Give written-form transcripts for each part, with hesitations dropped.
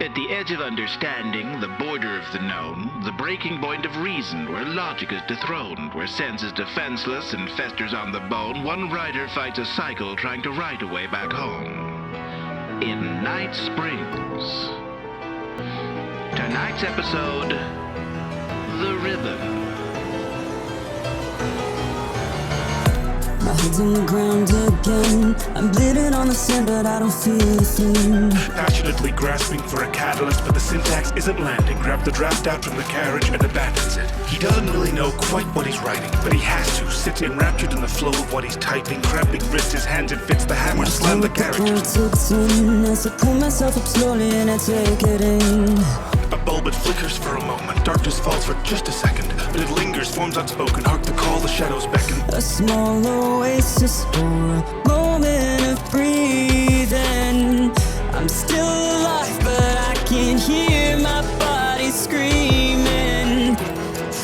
At the edge of understanding, the border of the known, the breaking point of reason, where logic is dethroned, where sense is defenseless and festers on the bone, one writer fights a cycle trying to write a way back home. In Night Springs. Tonight's episode, The Ribbon. My head's on the ground again. I'm bleeding on the sand, but I don't feel a thing. Passionately grasping for a catalyst, but the syntax isn't landing. Grab the draft out from the carriage and abandons it. He doesn't really know quite what he's writing, but he has to. Sits enraptured in the flow of what he's typing. Cramping wrists, his hands, and fits the hammer. Slam the carriage. As I pull myself up slowly and I take it in. A bulb, it flickers for a moment. Darkness falls for just a second, but it lingers, forms unspoken. Hark the call, the shadows beckon. A small oasis for a moment of breathing. I'm still alive, but I can hear my body screaming.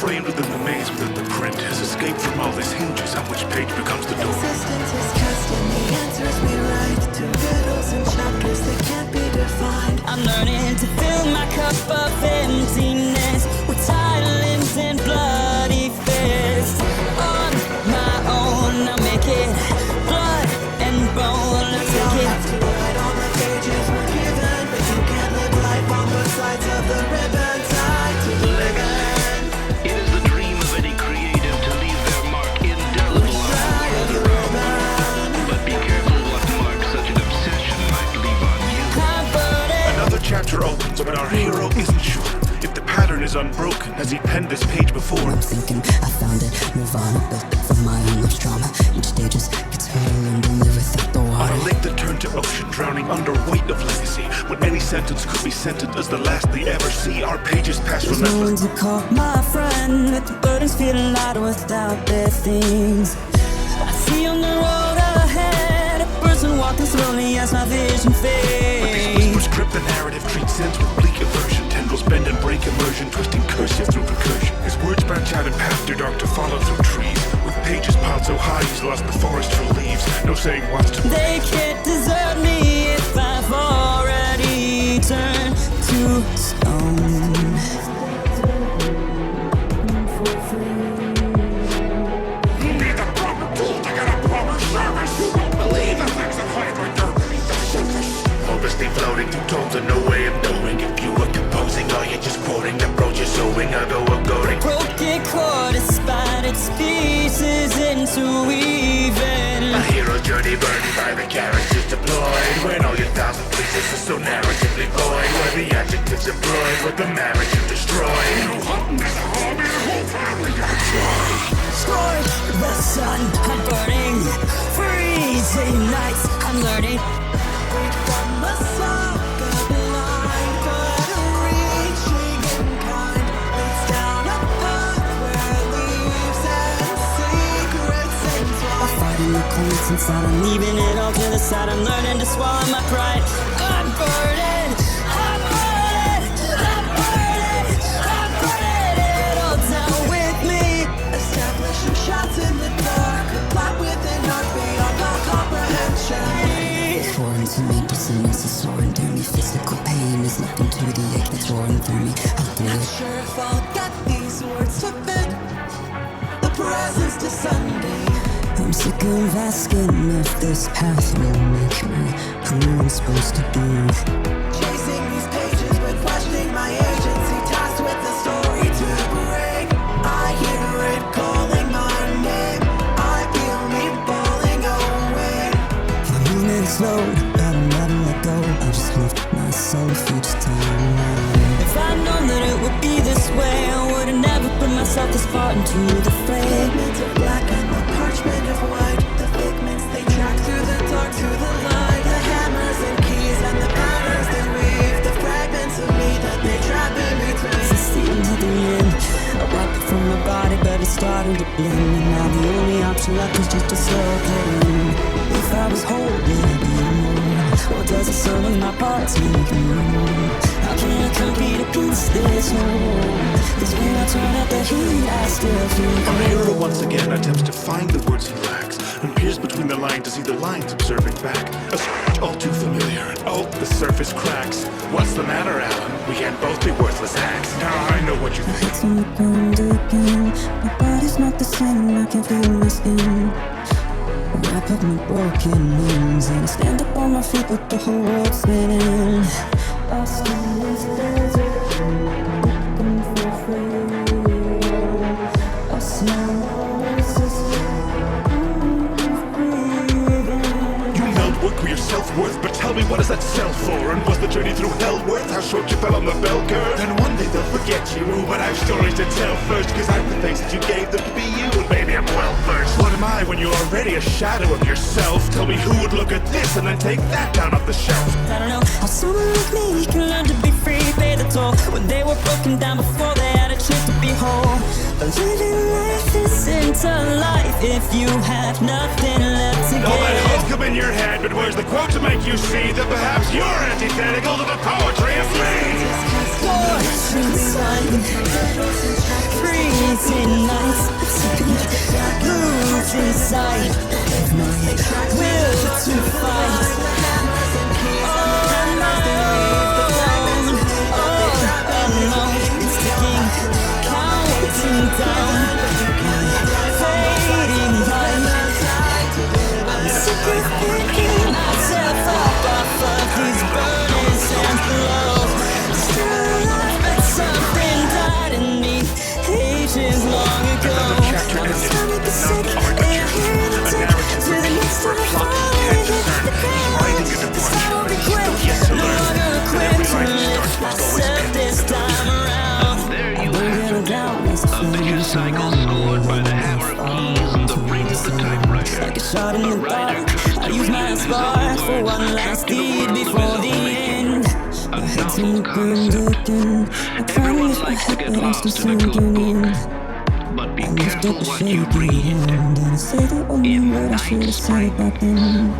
Framed within the maze, within the print, his escape from all these hinges on which page becomes the door. Existence is cast and the answers we write to riddles and chapters that can't be defined. I'm learning to fill my cup of emptiness with tired limbs and bloody fists. On my own, I'll make it blood and bone. I'll take it. Have to write on the pages we're given, but you can't live life on both sides of the ribbon. Tied to the ribbon. It is the dream of any creative to leave their mark indelible on the world. But be careful what mark such an obsession might leave on you. Another chapter opens, but our hero isn't sure if the pattern is unbroken. Has he penned this page before? I'm thinking I found it. Nirvana built it from my own lost trauma. Each stage just gets harder and don't live without the On water. a lake that turned to ocean, drowning under weight of legacy. When any sentence could be scented as the last they ever see. Our pages pass There's no one relentless. to call my friend, with the burdens feeling lighter without their things. I see on the road ahead a person walking slowly as my vision But these fades. whispers script the narrative, treat sense with bleak aversion. Tendrils bend and break immersion, twisting cursive through recursion. His words branch out and path too dark to follow through trees. With pages piled so high, he's lost the forest for leaves. No saying what's to They can't desert me if I've already turned to stone. You need a proper tool to get a proper service. You won't believe the things that fight right there beneath the surface. Hopelessly floating through tones and no way of knowing if you were composing or you're just quoting the approach you're sowing, although I'm goading. Broken chord is spun its pieces into weaving. A hero journey burdened by the characters deployed. When all your thousand pieces are so narratively void, where the adjectives employed, with the marriage you destroyed. You hunting is a hobby, the whole family got joy. Scorch the sun, I'm burning. Freezing nights, I'm learning. From the sock of blind, but reaching in kind. It's down a path where leaves and secrets entwine. Fighting the cold inside, I'm leaving it all to the side. I'm learning to swallow my pride. I'm burning, I'm burning, I'm burning, I'm burning it all down with me. Establishing shots in the dark, a plot within art beyond our comprehension. Pouring to me, dissonance is soaring through me. Physical pain is nothing to the ache that's roaring through me. I'll do Not it. sure if I'll get these words to fit the presence to Sunday. I'm sick of asking if this path will make me who I'm supposed to be. Chasing these pages but questioning my agency, tasked with the story to break. I hear it calling my name, I feel me falling away. The movement's slow, but I'm never let go. I just lift myself each time. If I'd known that it would be this way, I would've never put myself this far into the fray. Pigments of black and the parchment of white, the figments they track through the dark to the light. The hammers and keys and the patterns they weave, the fragments of me that they trap in between. It's the end to the end. I wiped it from my body, but it's starting to blend. And now the only option left is just to slow it in. If I was whole, would it be more? Or does the sum of my parts make me more? How can I compete against this hole. 'Cause when I turn up the heat, I still feel Our hero cold. once again attempts to find the words he lacks and peers between the lines to see the lines observing back. A all too familiar. Oh, the surface cracks. What's the matter, Alan? We can't both be worthless hacks. Now I know what you think. It's on the ground again. My body's not the same, I can feel my skin. Wrap up my broken wings and I stand up on my feet, but the whole world's spinning. Lost in this desert, looking for freedom. A small oasis, breathing. You melt work with your self-worth, but tell me, what does that sell for? And was the journey through hell worth how short you fell on the bell curve? Then one day they'll forget you, but I have stories to tell first. Cause I'm the things that you gave them to be you, and maybe I'm well versed. What am I when you're already a shadow of yourself? Tell me who would look at this and then take that down off the shelf. I don't know how someone like me can learn to be free, pay the toll when they were broken down before they had a chance to be whole. But living life isn't a life if you have nothing left to All that hope give. come in your head, but where's the quote to make you see that perhaps you're antithetical to the poetry of me? Scorching sun, freezing nights, losing sight of my will to fight. On my own, all alone, it's ticking, counting down, fading light. I'm sick of picking myself up off of these burning sands below. Still alive, but something died in me ages long ago. Now my stomach is sick, and I hear the tick to the midst of the fire. The ground, 'cause I won't be quick, no longer equipped to lift myself this time around. There you Bring have it it. down as A vicious cycle scored by the hammer of keys and the ring of the typewriter. like a shot in the dark. I use my spark for one last deed before the end. My head's in the ground again. I'm trying to lift my head, but I'm still sinking in. But be I lift careful up a what you shaky breathe. hand and I say the only word I should have said back then.